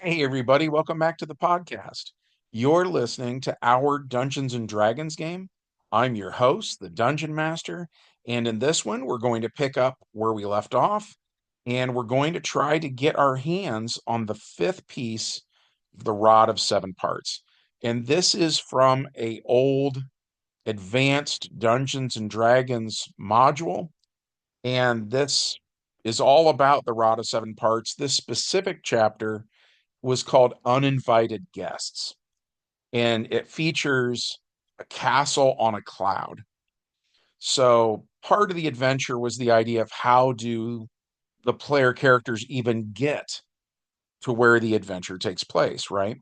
Hey, everybody, welcome back to the podcast. You're listening to our Dungeons and Dragons game. I'm your host, the Dungeon Master, and in this one, we're going to pick up where we left off, and we're going to try to get our hands on the fifth piece of the Rod of Seven Parts. And this is from a old advanced Dungeons and Dragons module, and this is all about the Rod of Seven Parts. This specific chapter was called Uninvited Guests, and it features a castle on a cloud. So part of the adventure was the idea of how do the player characters even get to where the adventure takes place, right?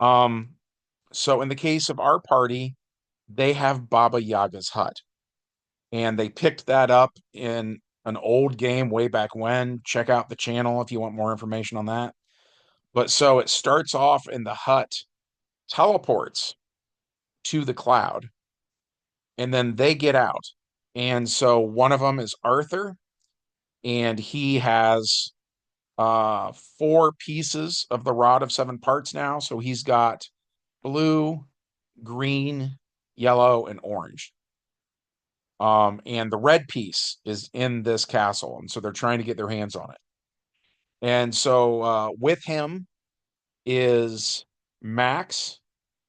Um, so in the case of our party, they have Baba Yaga's hut, and they picked that up in an old game way back when. Check out the channel if you want more information on that. But so it starts off in the hut, teleports to the cloud, and then they get out. And so one of them is Arthur, and he has four pieces of the Rod of Seven Parts now. So he's got blue, green, yellow, and orange. And the red piece is in this castle, and so they're trying to get their hands on it. And so with him is Max,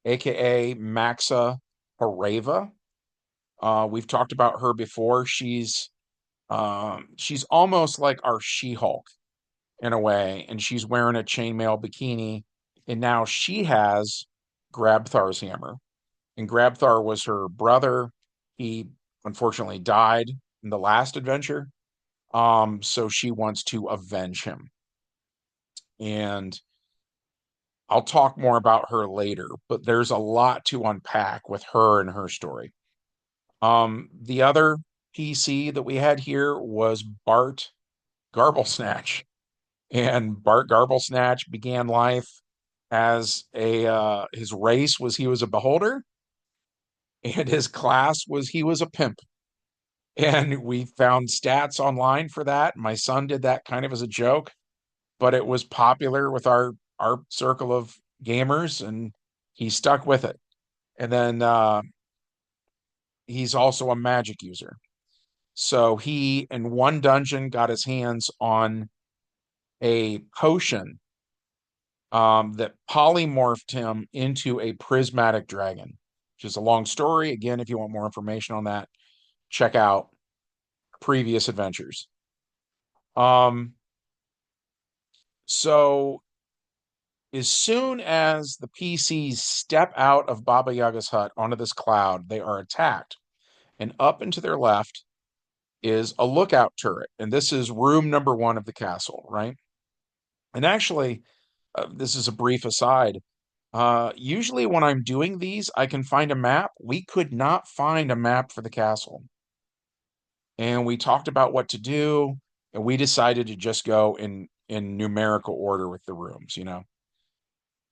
aka Maxa Areva. We've talked about her before. She's almost like our She-Hulk in a way, and she's wearing a chainmail bikini, and now she has Grabthar's hammer. And Grabthar was her brother. He unfortunately died in the last adventure. So she wants to avenge him. And I'll talk more about her later, but there's a lot to unpack with her and her story. The other PC that we had here was Bart Garblesnatch, and Bart Garblesnatch began life as a his race was he was a beholder, and his class was he was a pimp. And we found stats online for that. My son did that kind of as a joke, but it was popular with our circle of gamers, and he stuck with it. And then he's also a magic user. So he, in one dungeon, got his hands on a potion that polymorphed him into a prismatic dragon, which is a long story. Again, if you want more information on that, check out previous adventures. Um, so as soon as the PCs step out of Baba Yaga's hut onto this cloud, they are attacked. And up and to their left is a lookout turret. And this is room number one of the castle, right? And actually, this is a brief aside. Usually when I'm doing these, I can find a map. We could not find a map for the castle. And we talked about what to do, and we decided to just go in numerical order with the rooms, you know.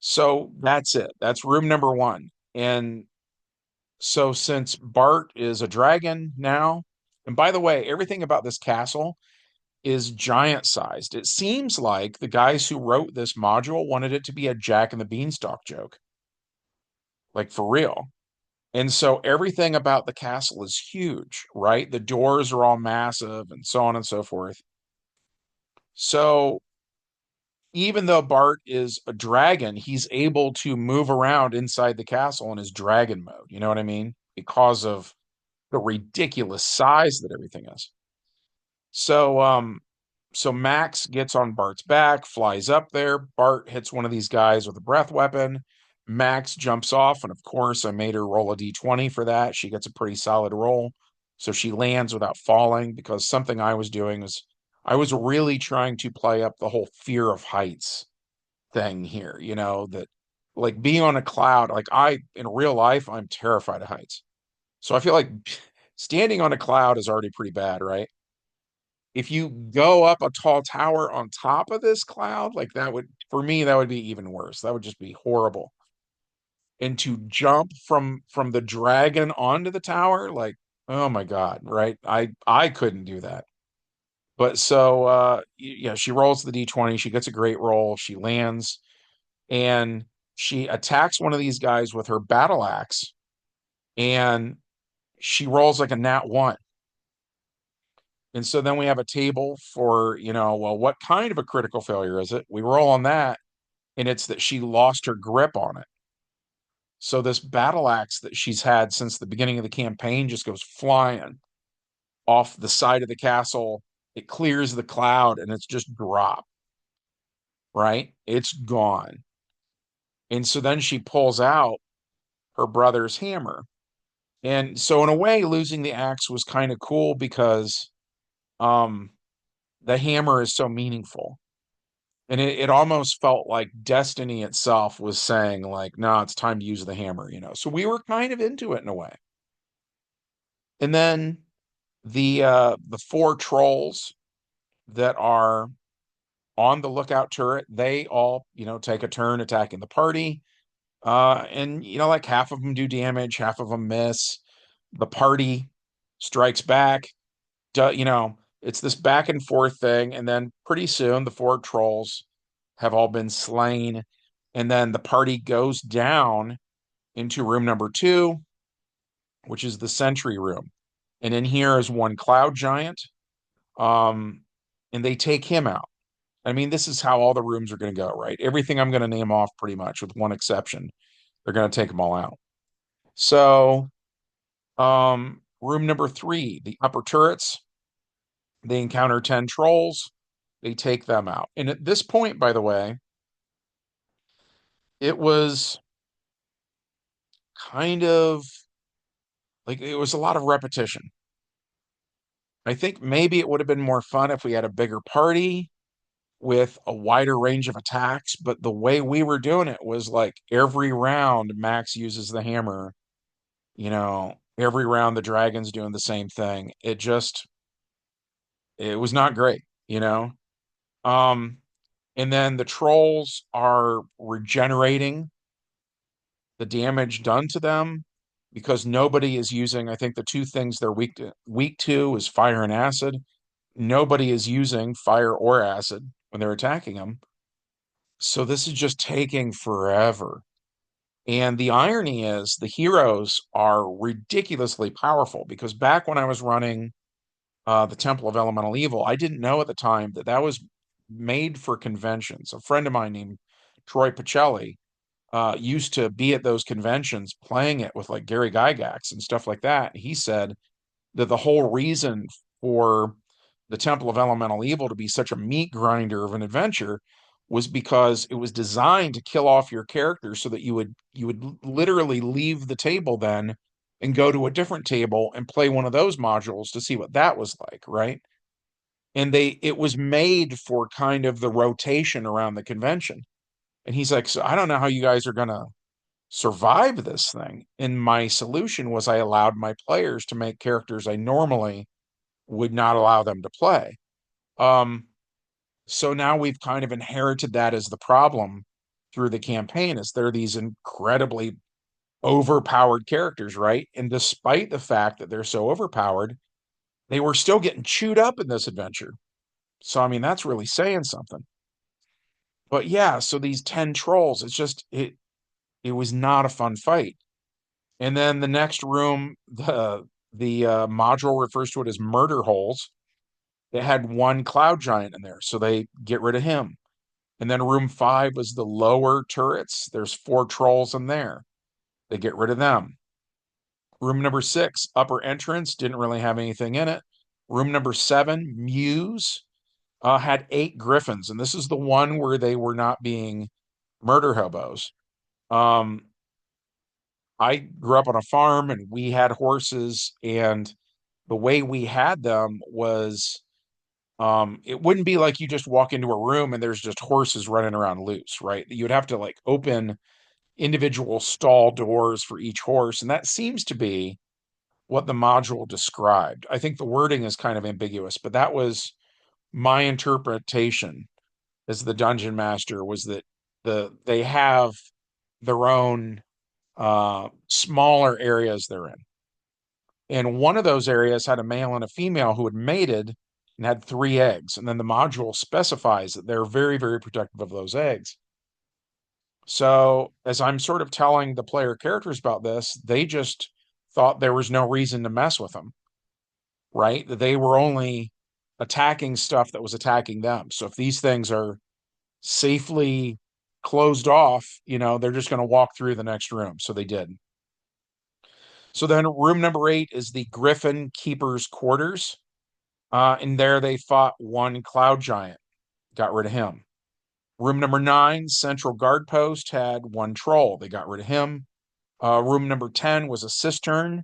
So that's it. That's room number one. And so since Bart is a dragon now, and by the way, everything about this castle is giant sized. It seems like the guys who wrote this module wanted it to be a Jack and the Beanstalk joke, like for real. And so everything about the castle is huge, right? The doors are all massive and so on and so forth. So even though Bart is a dragon, he's able to move around inside the castle in his dragon mode. You know what I mean? Because of the ridiculous size that everything is. So so Max gets on Bart's back, flies up there. Bart hits one of these guys with a breath weapon. Max jumps off, and of course, I made her roll a d20 for that. She gets a pretty solid roll. So she lands without falling because something I was doing was I was really trying to play up the whole fear of heights thing here, you know, that like being on a cloud, like in real life, I'm terrified of heights. So I feel like standing on a cloud is already pretty bad, right? If you go up a tall tower on top of this cloud, like that would, for me, that would be even worse. That would just be horrible. And to jump from the dragon onto the tower, like, oh my God, right? I couldn't do that. But so yeah, she rolls the d20. She gets a great roll. She lands and she attacks one of these guys with her battle axe, and she rolls like a nat one. And so then we have a table for, well, what kind of a critical failure is it? We roll on that, and it's that she lost her grip on it. So this battle axe that she's had since the beginning of the campaign just goes flying off the side of the castle. It clears the cloud and it's just drop, right? It's gone. And so then she pulls out her brother's hammer. And so in a way, losing the axe was kind of cool because um the hammer is so meaningful. And it almost felt like destiny itself was saying, like, no, it's time to use the hammer. So we were kind of into it in a way. And then the four trolls that are on the lookout turret, they all, take a turn attacking the party. And like half of them do damage, half of them miss. The party strikes back. It's this back and forth thing, and then pretty soon the four trolls have all been slain, and then the party goes down into room number two, which is the sentry room. And in here is one cloud giant, um, and they take him out. I mean, this is how all the rooms are going to go, right? Everything I'm going to name off pretty much, with one exception. They're going to take them all out. So, room number three, the upper turrets, they encounter 10 trolls. They take them out. And at this point, by the way, it was kind of like it was a lot of repetition. I think maybe it would have been more fun if we had a bigger party with a wider range of attacks, but the way we were doing it was like every round Max uses the hammer, every round the dragon's doing the same thing. It was not great, you know. Um and then the trolls are regenerating the damage done to them because nobody is using, I think the two things they're weak to is fire and acid. Nobody is using fire or acid when they're attacking them. So this is just taking forever. And the irony is the heroes are ridiculously powerful because back when I was running the Temple of Elemental Evil, I didn't know at the time that that was made for conventions. A friend of mine named Troy Pacelli used to be at those conventions playing it with like Gary Gygax and stuff like that. He said that the whole reason for the Temple of Elemental Evil to be such a meat grinder of an adventure was because it was designed to kill off your character so that you would literally leave the table then and go to a different table and play one of those modules to see what that was like, right? And it was made for kind of the rotation around the convention. And he's like, so I don't know how you guys are gonna survive this thing. And my solution was I allowed my players to make characters I normally would not allow them to play. Um, so now we've kind of inherited that as the problem through the campaign is they're these incredibly overpowered characters, right? And despite the fact that they're so overpowered, they were still getting chewed up in this adventure. So I mean that's really saying something. But yeah, so these 10 trolls, it was not a fun fight. And then the next room, the module refers to it as murder holes. They had one cloud giant in there, so they get rid of him. And then room five was the lower turrets. There's four trolls in there. They get rid of them. Room number six, upper entrance, didn't really have anything in it. Room number seven, Muse, had eight griffins, and this is the one where they were not being murder hobos. Um, I grew up on a farm and we had horses, and the way we had them was it wouldn't be like you just walk into a room and there's just horses running around loose, right? You'd have to like open individual stall doors for each horse, and that seems to be what the module described. I think the wording is kind of ambiguous, but that was my interpretation as the dungeon master, was that they have their own smaller areas they're in. And one of those areas had a male and a female who had mated, and had 3 eggs. And then the module specifies that they're very, very protective of those eggs. So as I'm sort of telling the player characters about this, they just thought there was no reason to mess with them, right? That they were only attacking stuff that was attacking them. So if these things are safely closed off, they're just going to walk through the next room. So they did. So then room number 8 is the Griffin Keeper's Quarters. In there, they fought one cloud giant, got rid of him. Room number 9, Central Guard Post, had one troll. They got rid of him. Room number 10 was a cistern.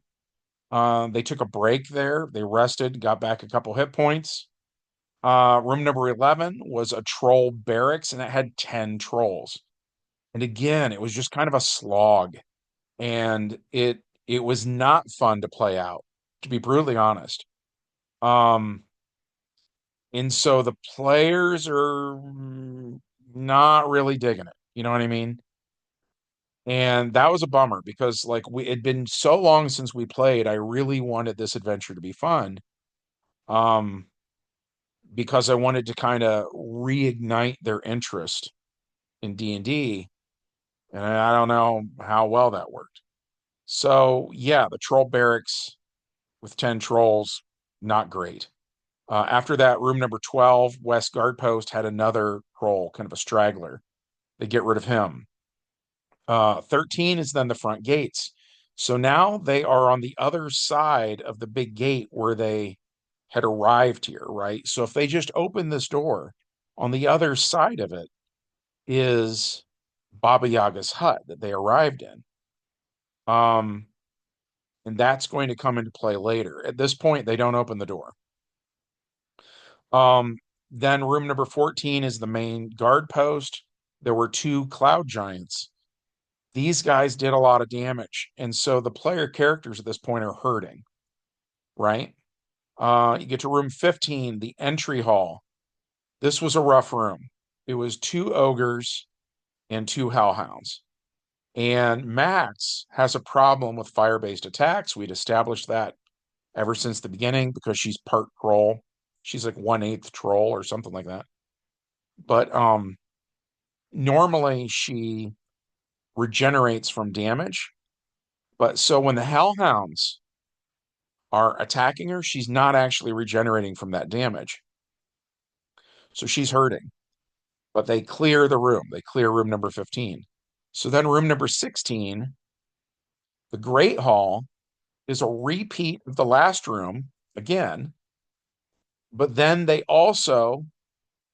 They took a break there. They rested, got back a couple hit points. Room number 11 was a troll barracks, and it had 10 trolls. And again, it was just kind of a slog. And it was not fun to play out, to be brutally honest. Um, and so the players are not really digging it. You know what I mean? And that was a bummer because like it'd been so long since we played. I really wanted this adventure to be fun. Um, because I wanted to kind of reignite their interest in D&D, and I don't know how well that worked. So, yeah, the troll barracks with 10 trolls, not great. After that, room number 12, West Guard Post, had another troll, kind of a straggler. They get rid of him. 13 is then the front gates. So now they are on the other side of the big gate where they had arrived here, right? So if they just open this door, on the other side of it is Baba Yaga's hut that they arrived in. Um, and that's going to come into play later. At this point, they don't open the door. Um, then room number 14 is the main guard post. There were 2 cloud giants. These guys did a lot of damage, and so the player characters at this point are hurting, right? You get to room 15, the entry hall. This was a rough room. It was 2 ogres and 2 hellhounds. And Max has a problem with fire-based attacks. We'd established that ever since the beginning because she's part troll. She's like 1/8 troll or something like that. But normally she regenerates from damage. But so when the hellhounds are attacking her, she's not actually regenerating from that damage. So she's hurting. But they clear the room. They clear room number 15. So then room number 16, the Great Hall, is a repeat of the last room again, but then they also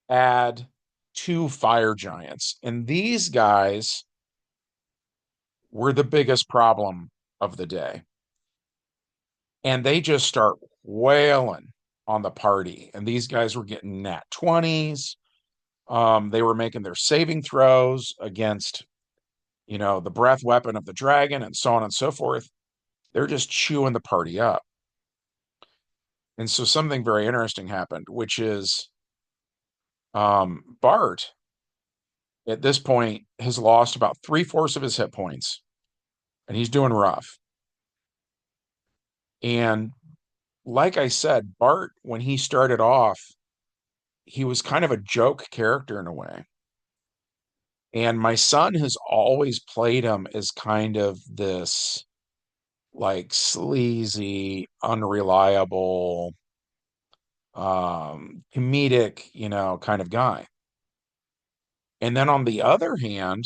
add 2 fire giants. And these guys were the biggest problem of the day. And they just start wailing on the party. And these guys were getting nat 20s. They were making their saving throws against, the breath weapon of the dragon and so on and so forth. They're just chewing the party up. And so something very interesting happened, which is Bart at this point has lost about 3/4 of his hit points, and he's doing rough. And like I said, Bart, when he started off, he was kind of a joke character in a way. And my son has always played him as kind of this like sleazy, unreliable, comedic, kind of guy. And then on the other hand,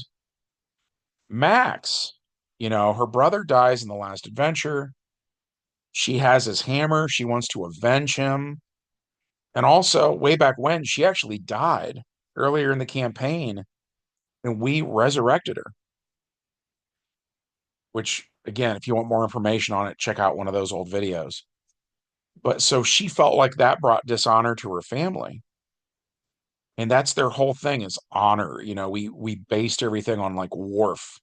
Max, her brother dies in the last adventure. She has his hammer. She wants to avenge him. And also, way back when, she actually died earlier in the campaign, and we resurrected her. Which, again, if you want more information on it, check out one of those old videos. But so she felt like that brought dishonor to her family. And that's their whole thing is honor. We based everything on like Worf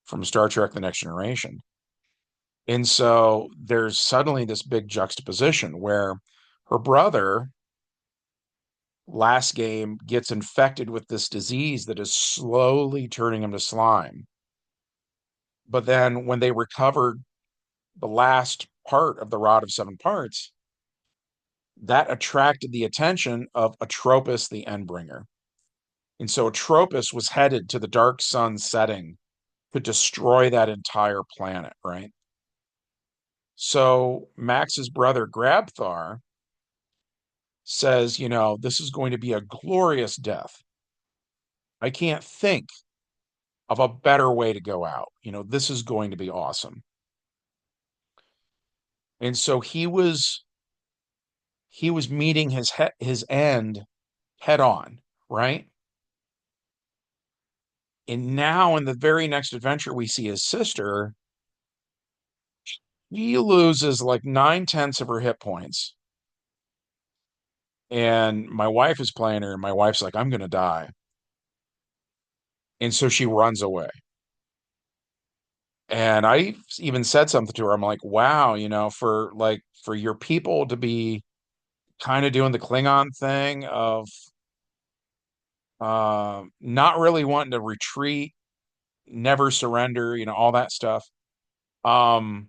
from Star Trek The Next Generation. And so there's suddenly this big juxtaposition where her brother last game gets infected with this disease that is slowly turning him to slime. But then when they recovered the last part of the Rod of Seven Parts, that attracted the attention of Atropos the Endbringer. And so Atropos was headed to the dark sun setting to destroy that entire planet, right? So Max's brother Grabthar says, this is going to be a glorious death. I can't think of a better way to go out. This is going to be awesome. And so he was meeting his end head on, right? And now in the very next adventure, we see his sister. She loses like 9/10 of her hit points. And my wife is playing her, and my wife's like, I'm gonna die. And so she runs away. And I even said something to her. I'm like, wow, for your people to be kind of doing the Klingon thing of not really wanting to retreat, never surrender, all that stuff. Um,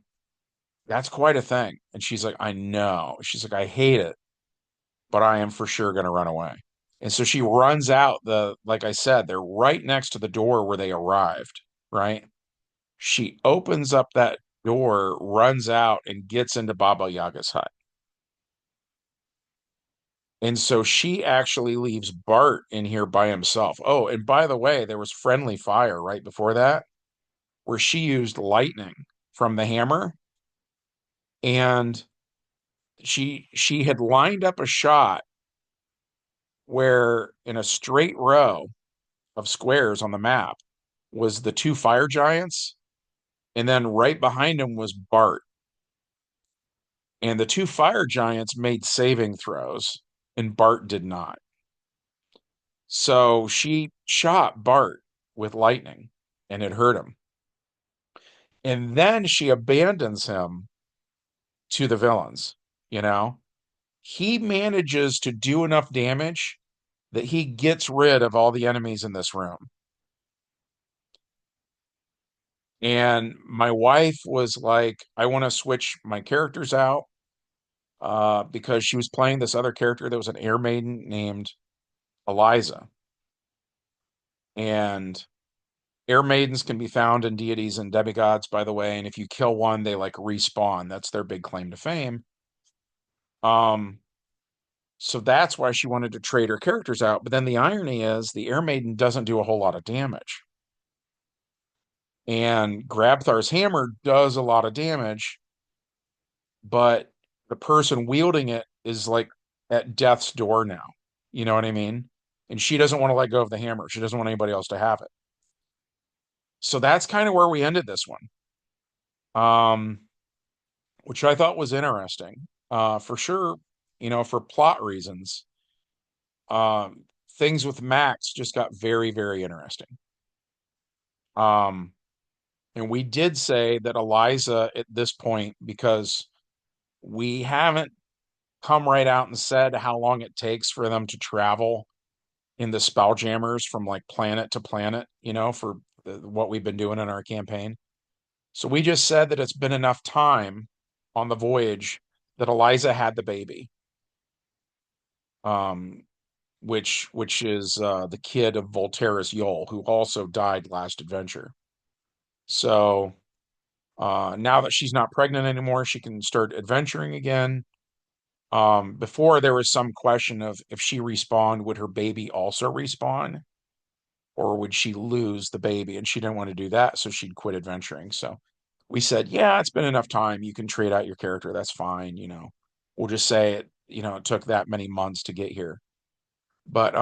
that's quite a thing. And she's like, I know. She's like, I hate it, but I am for sure going to run away. And so she runs out like I said, they're right next to the door where they arrived, right? She opens up that door, runs out, and gets into Baba Yaga's hut. And so she actually leaves Bart in here by himself. Oh, and by the way, there was friendly fire right before that, where she used lightning from the hammer, and she had lined up a shot where in a straight row of squares on the map was the two fire giants, and then right behind him was Bart. And the two fire giants made saving throws, and Bart did not. So she shot Bart with lightning, and it hurt him. And then she abandons him to the villains, you know? He manages to do enough damage that he gets rid of all the enemies in this room. And my wife was like, I want to switch my characters out because she was playing this other character that was an air maiden named Eliza. And air maidens can be found in deities and demigods, by the way. And if you kill one, they like respawn. That's their big claim to fame. Um, so that's why she wanted to trade her characters out. But then the irony is the air maiden doesn't do a whole lot of damage. And Grabthar's hammer does a lot of damage, but the person wielding it is like at death's door now. You know what I mean? And she doesn't want to let go of the hammer. She doesn't want anybody else to have it. So that's kind of where we ended this one. Um, which I thought was interesting. For sure, for plot reasons. Um, things with Max just got very, very interesting. Um, and we did say that Eliza at this point, because we haven't come right out and said how long it takes for them to travel in the Spelljammers from like planet to planet, for what we've been doing in our campaign. So we just said that it's been enough time on the voyage that Eliza had the baby, um, which is the kid of Volterus Yol, who also died last adventure. So now that she's not pregnant anymore, she can start adventuring again. Before there was some question of if she respawned, would her baby also respawn? Or would she lose the baby? And she didn't want to do that, so she'd quit adventuring. So we said, yeah, it's been enough time. You can trade out your character. That's fine. We'll just say it took that many months to get here. But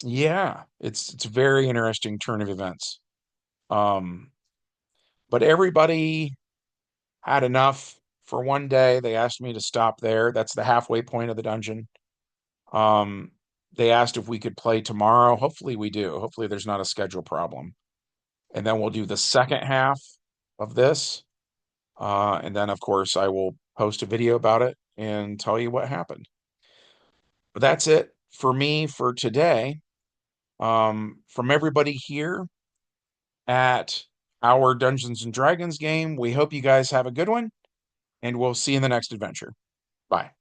yeah, it's a very interesting turn of events. Um, but everybody had enough for one day. They asked me to stop there. That's the halfway point of the dungeon. Um, they asked if we could play tomorrow. Hopefully we do. Hopefully there's not a schedule problem. And then we'll do the second half of this. And then, of course, I will post a video about it and tell you what happened. But that's it for me for today. From everybody here at our Dungeons and Dragons game, we hope you guys have a good one, and we'll see you in the next adventure. Bye.